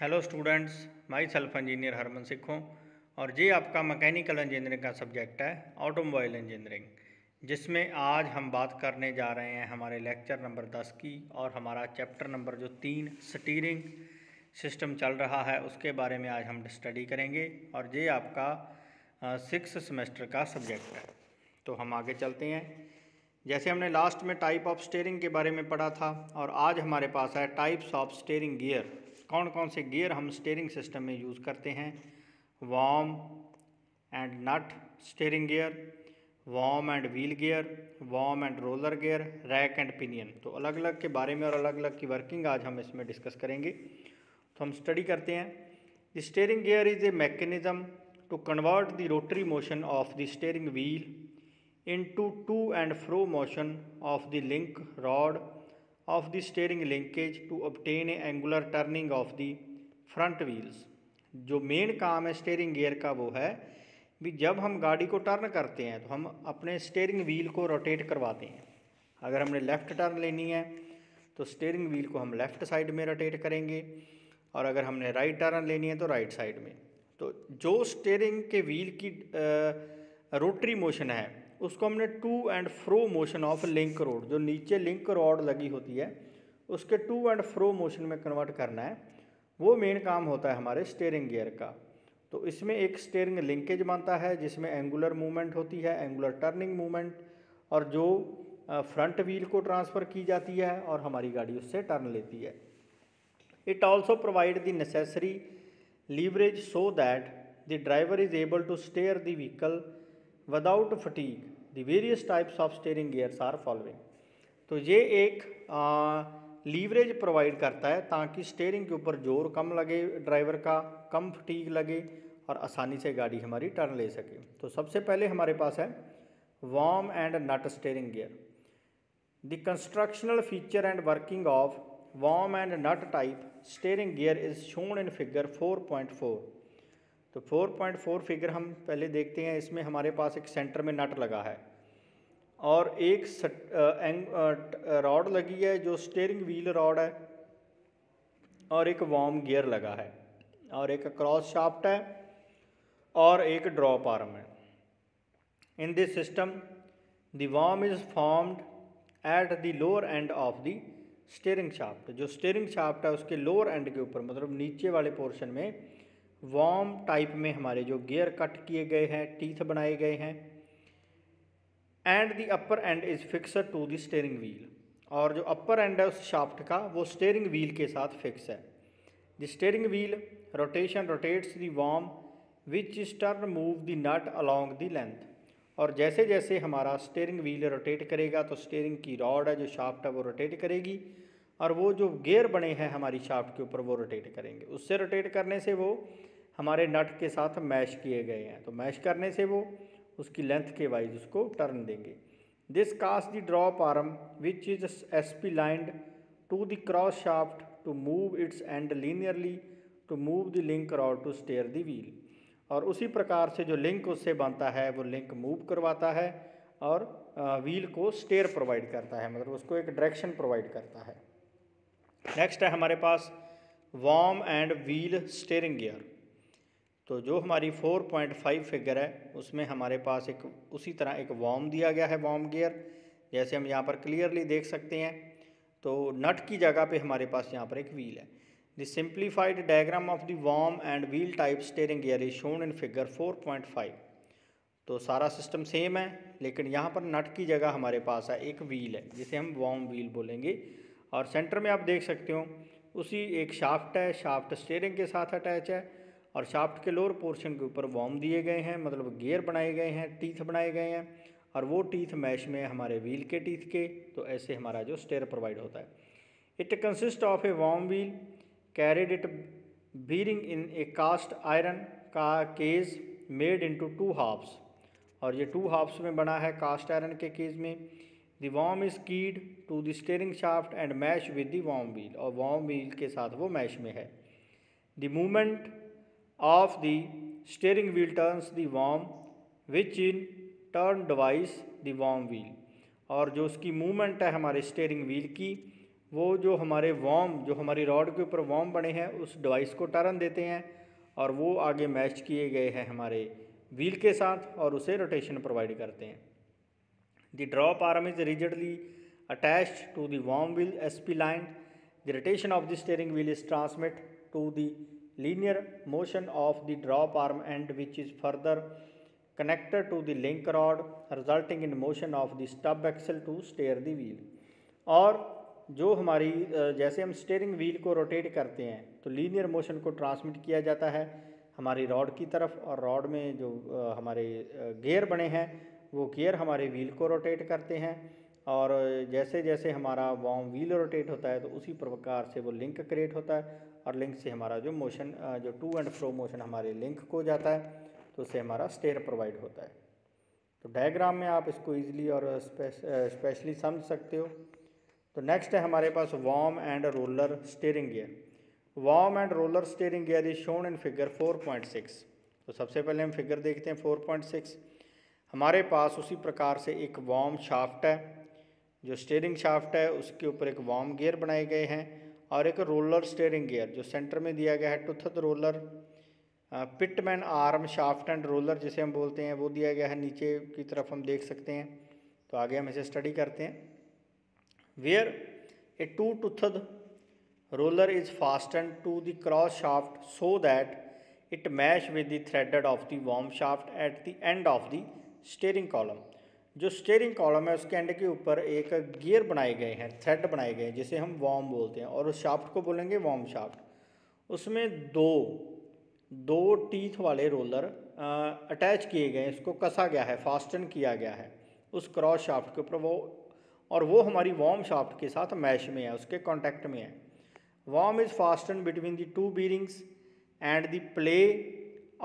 Hello students, myself engineer Harman Sikh हूँ और ये आपका मैकेनिकल इंजीनियरिंग का सब्जेक्ट है ऑटोमोबाइल इंजीनियरिंग, जिसमें आज हम बात करने जा रहे हैं हमारे लेक्चर नंबर 10 की। और हमारा चैप्टर नंबर जो 3 स्टीयरिंग सिस्टम चल रहा है उसके बारे में आज हम स्टडी करेंगे और ये आपका 6th सेमेस्टर का सब्जेक्ट है। तो हम आगे चलते हैं। जैसे हमने लास्ट में टाइप ऑफ स्टीयरिंग के बारे में पढ़ा था और आज हमारे पास है टाइप्स ऑफ स्टीयरिंग गियर। कौन कौन से गियर हम स्टीयरिंग सिस्टम में यूज़ करते हैं। Worm and nut steering gear, worm and wheel gear, worm and roller gear, rack and pinion. तो अलग अलग के बारे में और अलग अलग की वर्किंग आज हम इसमें डिस्कस करेंगे। तो हम स्टडी करते हैं। The steering gear is a mechanism to convert the rotary motion of the steering wheel into to and fro motion of the link rod of the steering linkage to obtain a angular turning of the front wheels। जो main काम है steering gear का वो है भी जब हम गाड़ी को टर्न करते हैं तो हम अपने स्टीयरिंग व्हील को रोटेट करवाते हैं। अगर हमने लेफ़्ट टर्न लेनी है तो स्टीयरिंग व्हील को हम लेफ़्ट साइड में रोटेट करेंगे और अगर हमने राइट टर्न लेनी है तो राइट साइड में। तो जो स्टीयरिंग के व्हील की रोटरी मोशन है उसको हमने to and fro motion of link rod, जो नीचे लिंक रॉड लगी होती है उसके टू एंड फ्रो मोशन में कन्वर्ट करना है। वो मेन काम होता है हमारे स्टीयरिंग गियर का। तो इसमें एक स्टीयरिंग लिंकेज बनता है जिसमें एंगुलर मूवमेंट होती है, एंगुलर टर्निंग मूवमेंट, और जो फ्रंट व्हील को ट्रांसफ़र की जाती है और हमारी गाड़ी उससे टर्न लेती है। It also provide the necessary leverage so that the driver is able to steer the vehicle without fatigue. The various types of steering gears are following. तो ये एक लीवरेज प्रोवाइड करता है ताकि स्टीयरिंग के ऊपर जोर कम लगे, ड्राइवर का कम फटीग लगे और आसानी से गाड़ी हमारी टर्न ले सके। तो सबसे पहले हमारे पास है worm and nut steering gear. The constructional feature and working of worm and nut type steering gear is shown in figure 4.4। तो 4.4 फिगर हम पहले देखते हैं। इसमें हमारे पास एक सेंटर में नट लगा है और एक रॉड लगी है जो स्टीयरिंग व्हील रॉड है और एक वॉर्म गियर लगा है और एक क्रॉस शाफ्ट है और एक ड्रॉप आर्म है। In this system the worm is formed at the lower end of the steering shaft. जो स्टीयरिंग शाफ्ट है उसके लोअर एंड के ऊपर, मतलब नीचे वाले पोर्शन में वॉर्म टाइप में हमारे जो गियर कट किए गए हैं, टीथ बनाए गए हैं। And the upper end is fixed to the steering wheel, और जो अपर एंड है उस शाफ्ट का वो स्टीयरिंग व्हील के साथ फिक्स है। The steering wheel rotation rotates the worm which is turn move the nut along the length. और जैसे जैसे हमारा स्टीयरिंग व्हील रोटेट करेगा तो स्टीयरिंग की रॉड है, जो शाफ्ट है, वो रोटेट करेगी और वो जो गियर बने हैं हमारी शाफ्ट के ऊपर वो रोटेट करेंगे। उससे रोटेट करने से वो हमारे नट के साथ मैश किए गए हैं, तो मैश करने से वो उसकी लेंथ के वाइज उसको टर्न देंगे। This cast the drop arm which is splined to the cross shaft to move its end linearly to move the link rod to steer the wheel. और उसी प्रकार से जो लिंक उससे बनता है वो लिंक मूव करवाता है और व्हील को स्टीयर प्रोवाइड करता है, मतलब उसको एक डायरेक्शन प्रोवाइड करता है। नेक्स्ट है हमारे पास worm and wheel steering gear. तो जो हमारी 4.5 फिगर है उसमें हमारे पास एक उसी तरह एक वॉर्म दिया गया है, वॉर्म गियर, जैसे हम यहाँ पर क्लियरली देख सकते हैं। तो नट की जगह पे हमारे पास यहाँ पर एक व्हील है। The simplified diagram of the worm and wheel type steering gear is shown in figure 4.5। तो सारा सिस्टम सेम है लेकिन यहाँ पर नट की जगह हमारे पास है एक व्हील है जिसे हम वॉर्म व्हील बोलेंगे। और सेंटर में आप देख सकते हो उसी एक शाफ्ट है, शाफ्ट स्टीयरिंग के साथ अटैच है और शाफ्ट के लोअर पोर्शन के ऊपर वॉर्म दिए गए हैं, मतलब गियर बनाए गए हैं, टीथ बनाए गए हैं और वो टीथ मैश में हमारे व्हील के टीथ के। तो ऐसे हमारा जो स्टीयर प्रोवाइड होता है। It consist of a worm wheel carried it bearing in a cast iron का केज मेड इनटू 2 हाफ्स, और ये 2 हाफ्स में बना है कास्ट आयरन के केज में। The worm is keyed to the steering shaft and mesh with the worm wheel, और worm wheel के साथ वो मैश में है। The movement of the steering wheel turns the worm which in turn device the worm wheel, और जो उसकी movement है हमारे स्टीयरिंग व्हील की वो जो हमारे वॉर्म, जो हमारी रॉड के ऊपर वॉर्म बने हैं, उस डिवाइस को टर्न देते हैं और वो आगे मैच किए गए हैं हमारे व्हील के साथ और उसे रोटेशन प्रोवाइड करते हैं। The drop arm is rigidly attached to the worm wheel SP line. The rotation of the steering wheel is transmitted to the linear motion of the drop arm end, which is further connected to the link rod, resulting in motion of the stub axle to steer the wheel. और जो हमारी जैसे हम steering wheel को rotate करते हैं तो linear motion को ट्रांसमिट किया जाता है हमारी रॉड की तरफ, और रॉड में जो हमारे गियर बने हैं वो गियर हमारे व्हील को रोटेट करते हैं, और जैसे जैसे हमारा वॉर्म व्हील रोटेट होता है तो उसी प्रकार से वो लिंक क्रिएट होता है, और लिंक से हमारा जो मोशन, जो टू एंड फ्रो मोशन हमारे लिंक को जाता है तो उससे हमारा स्टेयर प्रोवाइड होता है। तो डायग्राम में आप इसको ईजिली और स्पेशली समझ सकते हो। तो नेक्स्ट है हमारे पास worm and roller steering gear. Worm and roller steering gear is shown in figure 4.6। तो सबसे पहले हम फिगर देखते हैं 4.6। हमारे पास उसी प्रकार से एक वॉर्म शाफ्ट है, जो स्टीयरिंग शाफ्ट है उसके ऊपर एक वॉर्म गियर बनाए गए हैं, और एक रोलर स्टीयरिंग गियर जो सेंटर में दिया गया है toothed roller, pitman arm shaft and roller जिसे हम बोलते हैं वो दिया गया है, नीचे की तरफ हम देख सकते हैं। तो आगे हम इसे स्टडी करते हैं। Where a two toothed roller is fastened to the cross shaft so that it mesh with the threaded of the worm shaft at the end of the steering column. जो स्टीयरिंग कॉलम है उसके and के ऊपर एक gear बनाए गए हैं, thread बनाए गए हैं जिसे हम वॉर्म बोलते हैं, और उस शाफ्ट को बोलेंगे वॉर्म शाफ्ट। उसमें दो टीथ वाले रोलर अटैच किए गए हैं, इसको कसा गया है, फास्टन किया गया है उस क्रॉस शाफ्ट के ऊपर, वो हमारी वॉर्म शाफ्ट के साथ मैश में है, उसके कॉन्टैक्ट में है। Worm is fastened between the two bearings and the play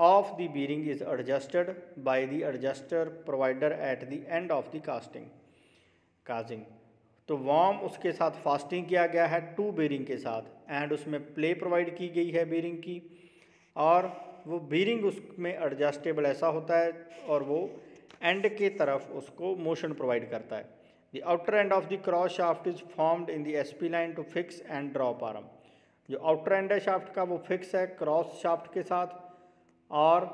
of the bearing is adjusted by the adjuster provider at the end of the casting. तो वॉर्म उसके साथ फास्टिंग किया गया है टू बेरिंग के साथ, एंड उसमें प्ले प्रोवाइड की गई है बेरिंग की, और वो बेरिंग उसमें एडजस्टेबल ऐसा होता है और वो एंड के तरफ उसको मोशन प्रोवाइड करता है। The outer end of the cross shaft is formed in the SP line to fix and drop arm. जो आउटर एंड है शाफ्ट का वो फिक्स है क्रॉस शाफ्ट के साथ, और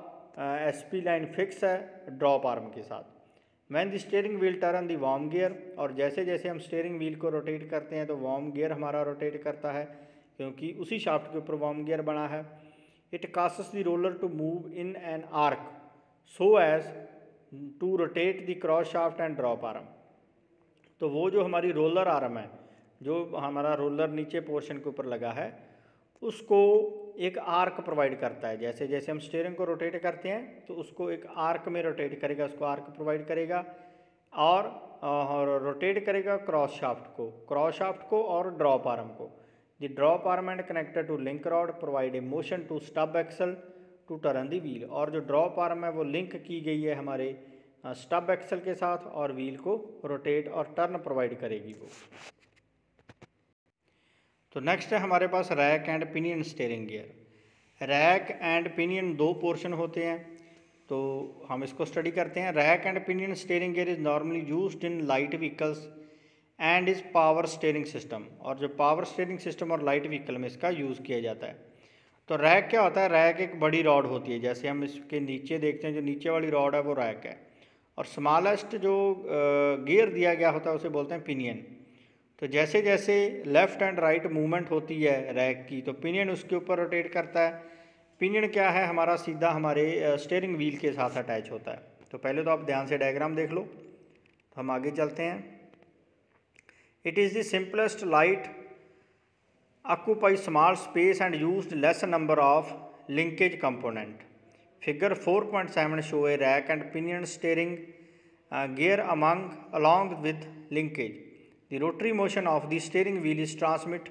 SP लाइन फिक्स है ड्रॉप आर्म के साथ। When the steering wheel turn the worm gear, और जैसे जैसे हम स्टीयरिंग व्हील को रोटेट करते हैं तो वर्म गियर हमारा रोटेट करता है क्योंकि उसी शाफ्ट के ऊपर वर्म गियर बना है। It causes the roller to move in an arc so as to rotate the cross shaft and drop arm. तो वो जो हमारी रोलर आर्म है, जो हमारा रोलर नीचे पोर्शन के ऊपर लगा है, उसको एक आर्क प्रोवाइड करता है। जैसे जैसे हम स्टीयरिंग को रोटेट करते हैं तो उसको एक आर्क में रोटेट करेगा, उसको आर्क प्रोवाइड करेगा, और रोटेट करेगा क्रॉस शाफ्ट को और ड्रॉप आर्म को। The drop arm end connected to link rod provide a motion to stub axle to turn the wheel. और जो ड्रॉप आर्म है वो लिंक की गई है हमारे स्टब एक्सल के साथ और व्हील को रोटेट और टर्न प्रोवाइड करेगी वो। तो नेक्स्ट है हमारे पास rack and pinion steering gear. Rack and pinion दो पोर्शन होते हैं, तो हम इसको स्टडी करते हैं। Rack and pinion steering gear is normally used in light vehicles and is power steering system. और जो पावर स्टीयरिंग सिस्टम और लाइट व्हीकल में इसका यूज़ किया जाता है। तो रैक क्या होता है? रैक एक बड़ी रॉड होती है, जैसे हम इसके नीचे देखते हैं, जो नीचे वाली रॉड है वो रैक है, और स्मॉलेस्ट जो गियर दिया गया होता है उसे बोलते हैं पिनियन। तो जैसे जैसे लेफ़्ट एंड राइट मूवमेंट होती है रैक की, तो पिनियन उसके ऊपर रोटेट करता है। पिनियन क्या है? हमारा सीधा हमारे स्टीयरिंग व्हील के साथ अटैच होता है। तो पहले तो आप ध्यान से डायग्राम देख लो, तो हम आगे चलते हैं। It is the simplest light occupy small space and used less number of linkage component. Figure 4.7 show a rack and pinion steering gear along with linkage. The rotary motion of the steering wheel is transmitted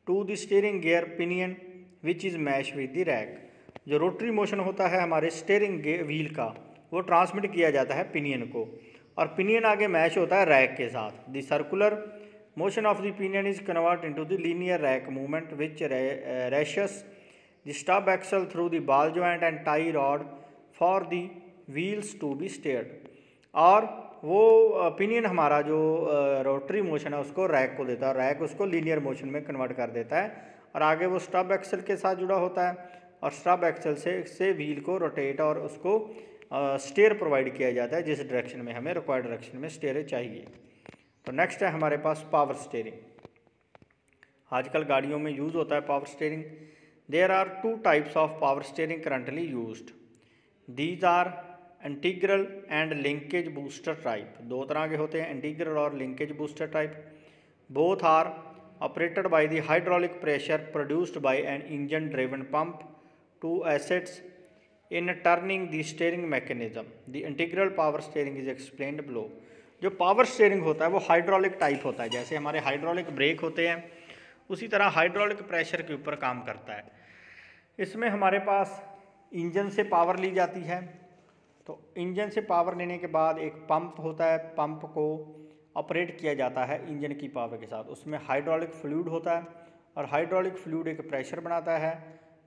to the steering gear pinion which is meshed with the rack. जो rotary motion होता है हमारे steering wheel का, वो transmit किया जाता है pinion को, और पिनियन आगे मैच होता है रैक के साथ। The circular motion of the pinion is convert into the linear rack movement which reaches the stub axle through the ball joint and tie rod for the wheels to be steered। और वो pinion हमारा जो rotary motion है उसको rack को देता है, rack उसको लीनियर मोशन में कन्वर्ट कर देता है और आगे वो स्टब एक्सल के साथ जुड़ा होता है और स्टब एक्सल से व्हील को रोटेट और उसको स्टेयर प्रोवाइड किया जाता है जिस डायरेक्शन में हमें रिक्वायर्ड डायरेक्शन में स्टेयर चाहिए। तो नेक्स्ट है हमारे पास पावर स्टेयरिंग। आजकल गाड़ियों में यूज़ होता है power steering. There are 2 types of power steering currently used. These are integral and linkage booster type. 2 तरह के होते हैं, इंटीग्रल और linkage booster type. Both are operated by the hydraulic pressure produced by an engine driven pump to assists in turning the steering mechanism. The integral power steering is explained below. जो power steering होता है वो hydraulic type होता है, जैसे हमारे hydraulic brake होते हैं उसी तरह हाइड्रोलिक प्रेशर के ऊपर काम करता है। इसमें हमारे पास इंजन से पावर ली जाती है, तो इंजन से पावर लेने के बाद एक पंप होता है, पंप को ऑपरेट किया जाता है इंजन की पावर के साथ। उसमें हाइड्रोलिक फ्लूइड होता है और हाइड्रोलिक फ्लूइड एक प्रेशर बनाता है।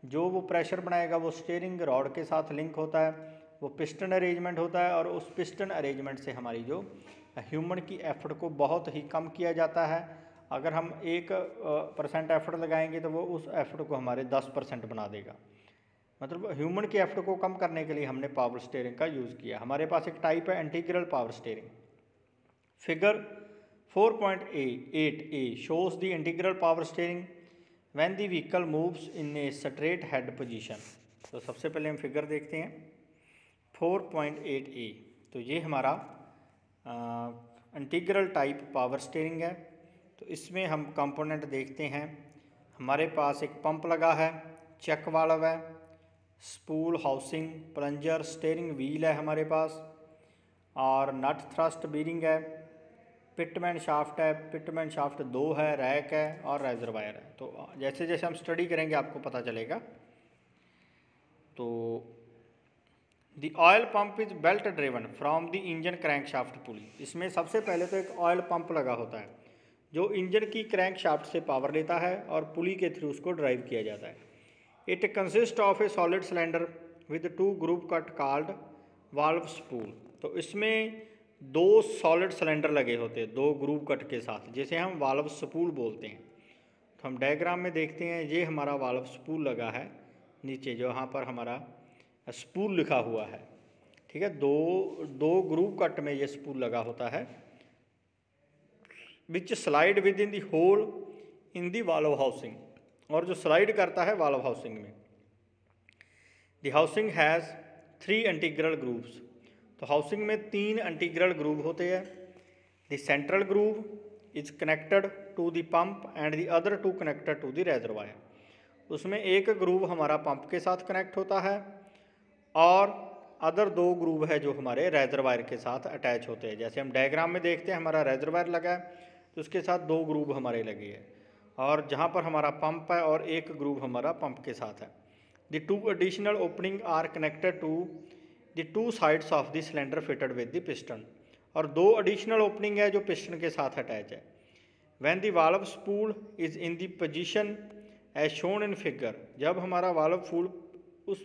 जो वो प्रेशर बनाएगा वो स्टीयरिंग रॉड के साथ लिंक होता है, वो पिस्टन अरेंजमेंट होता है और उस पिस्टन अरेंजमेंट से हमारी जो ह्यूमन की एफर्ट को बहुत ही कम किया जाता है। अगर हम 1% एफर्ट लगाएंगे तो वो उस एफर्ट को हमारे 10% बना देगा। मतलब ह्यूमन की एफर्ट को कम करने के लिए हमने पावर स्टेयरिंग का यूज़ किया। हमारे पास एक टाइप है integral power steering. Figure 4.8a shows the integral power steering when the vehicle moves in a straight head position। तो सबसे पहले हम फिगर देखते हैं 4.8a। तो ये हमारा इंटीग्रल टाइप पावर स्टेयरिंग है। तो इसमें हम कंपोनेंट देखते हैं। हमारे पास एक पंप लगा है, चेक वाल्व है, spool housing, plunger, steering wheel है हमारे पास और नट थ्रस्ट बीरिंग है, पिटमैन शाफ्ट है, पिटमैन शाफ्ट 2 है, रैक है और रेजरवायर है। तो जैसे जैसे हम स्टडी करेंगे आपको पता चलेगा। तो the oil pump is belt driven from the engine crank shaft pulley. इसमें सबसे पहले तो एक ऑयल पंप लगा होता है जो इंजन की क्रैंक शाफ्ट से पावर लेता है और पुली के थ्रू उसको ड्राइव किया जाता है। It consist of A solid cylinder with 2 group cut called valve spool. तो इसमें 2 सॉलिड सिलेंडर लगे होते हैं 2 ग्रुप कट के साथ, जिसे हम वाल्व स्पूल बोलते हैं। तो हम डायग्राम में देखते हैं, ये हमारा वाल्व स्पूल लगा है नीचे, जो यहाँ पर हमारा स्पूल लिखा हुआ है, ठीक है। दो ग्रुप कट में ये स्पूल लगा होता है which slide within the hole in the valve housing, और जो स्लाइड करता है वाल्व हाउसिंग में। The housing has 3 integral grooves. तो हाउसिंग में 3 इंटीग्रल ग्रूव होते हैं। The central groove is connected to the pump and the other 2 connected to the reservoir. उसमें एक ग्रूव हमारा पंप के साथ कनेक्ट होता है और अदर 2 ग्रूव है जो हमारे रेजरवायर के साथ अटैच होते हैं। जैसे हम डायग्राम में देखते हैं, हमारा रेजरवायर लगा है तो उसके साथ 2 ग्रूव हमारे लगे हैं और जहाँ पर हमारा पंप है और एक ग्रूव हमारा पंप के साथ है। The 2 additional opening are connected to the 2 sides of the cylinder fitted with the piston, और 2 एडिशनल ओपनिंग है जो पिस्टन के साथ अटैच है। When the valve spool is in the position as shown in figure, जब हमारा valve spool उस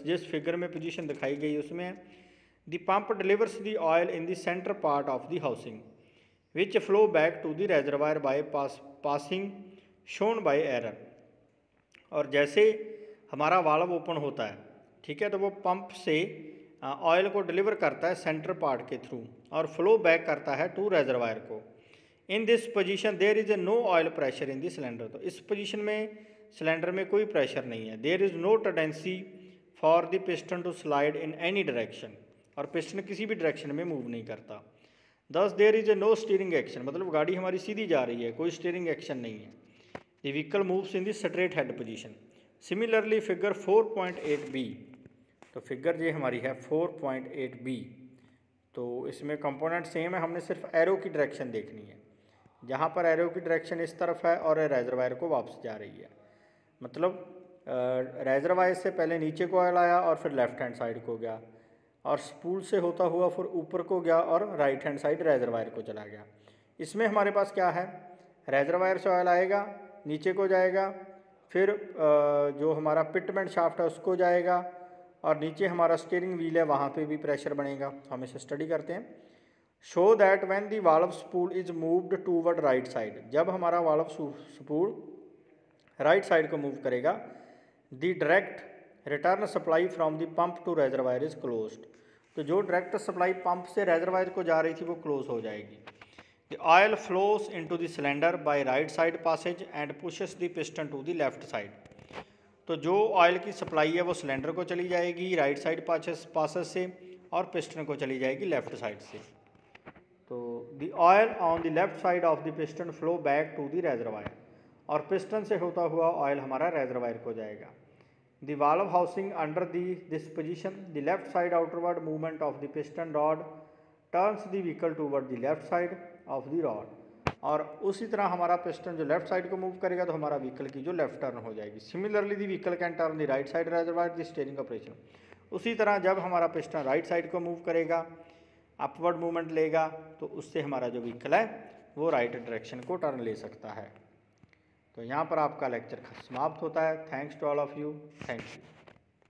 जिस फिगर में पोजीशन दिखाई गई उसमें, the pump delivers the oil in the centre part of the housing which flow back to the reservoir by passing shown by arrow. और जैसे हमारा वाल्व ओपन होता है, ठीक है, तो वो पंप से ऑयल को डिलीवर करता है सेंटर पार्ट के थ्रू और फ्लो बैक करता है टू रेजरवायर को। In this position there is a no oil pressure in the cylinder. तो इस पोजीशन में सिलेंडर में कोई प्रेशर नहीं है। There is no tendency for the piston to slide in any direction, और पिस्टन किसी भी डायरेक्शन में मूव नहीं करता। Thus there is a no steering action, मतलब गाड़ी हमारी सीधी जा रही है, कोई स्टीयरिंग एक्शन नहीं है। The vehicle moves in the straight head position. Similarly figure 4.8b, तो फिगर ये हमारी है 4.8b। तो इसमें कंपोनेंट सेम है, हमने सिर्फ एरो की डायरेक्शन देखनी है। जहाँ पर एरो की डायरेक्शन इस तरफ है और रेजरवायर को वापस जा रही है, मतलब रेजरवायर से पहले नीचे को ऑयल आया और फिर लेफ्ट हैंड साइड को गया, और स्पूल से होता हुआ फिर ऊपर को गया और राइट हैंड साइड रेजरवायर को चला गया। इसमें हमारे पास क्या है, रेजरवायर से ऑयल आएगा, नीचे को जाएगा, फिर जो हमारा पिटमैन शाफ्ट है उसको जाएगा, और नीचे हमारा स्टीयरिंग व्हील है वहाँ पे भी प्रेशर बनेगा। हम इसे स्टडी करते हैं। Show that when the valve spool is moved toward right side, जब हमारा वाल्व स्पूल राइट साइड को मूव करेगा, the direct return supply from the pump to reservoir is closed, तो जो डायरेक्ट सप्लाई पंप से reservoir को जा रही थी वो क्लोज हो जाएगी। The oil flows into the cylinder by right side passage and pushes the piston to the left side, तो जो ऑयल की सप्लाई है वो सिलेंडर को चली जाएगी राइट साइड पासेज से और पिस्टन को चली जाएगी लेफ्ट साइड से। तो the oil on the left side of the piston flow back to the reservoir, और पिस्टन से होता हुआ ऑयल हमारा रेजरवायर को जाएगा। The valve housing under this position, the left side outward movement of the piston rod turns the vehicle toward the left side of the rod, और उसी तरह हमारा पिस्टन जो लेफ्ट साइड को मूव करेगा तो हमारा व्हीकल की जो लेफ्ट टर्न हो जाएगी। Similarly the vehicle can turn the right side reservoir the steering operation, उसी तरह जब हमारा पिस्टन राइट साइड को मूव करेगा, अपवर्ड मूवमेंट लेगा, तो उससे हमारा जो व्हीकल है वो राइट डायरेक्शन को टर्न ले सकता है। तो यहाँ पर आपका लेक्चर समाप्त होता है। Thanks to all of you, thank you.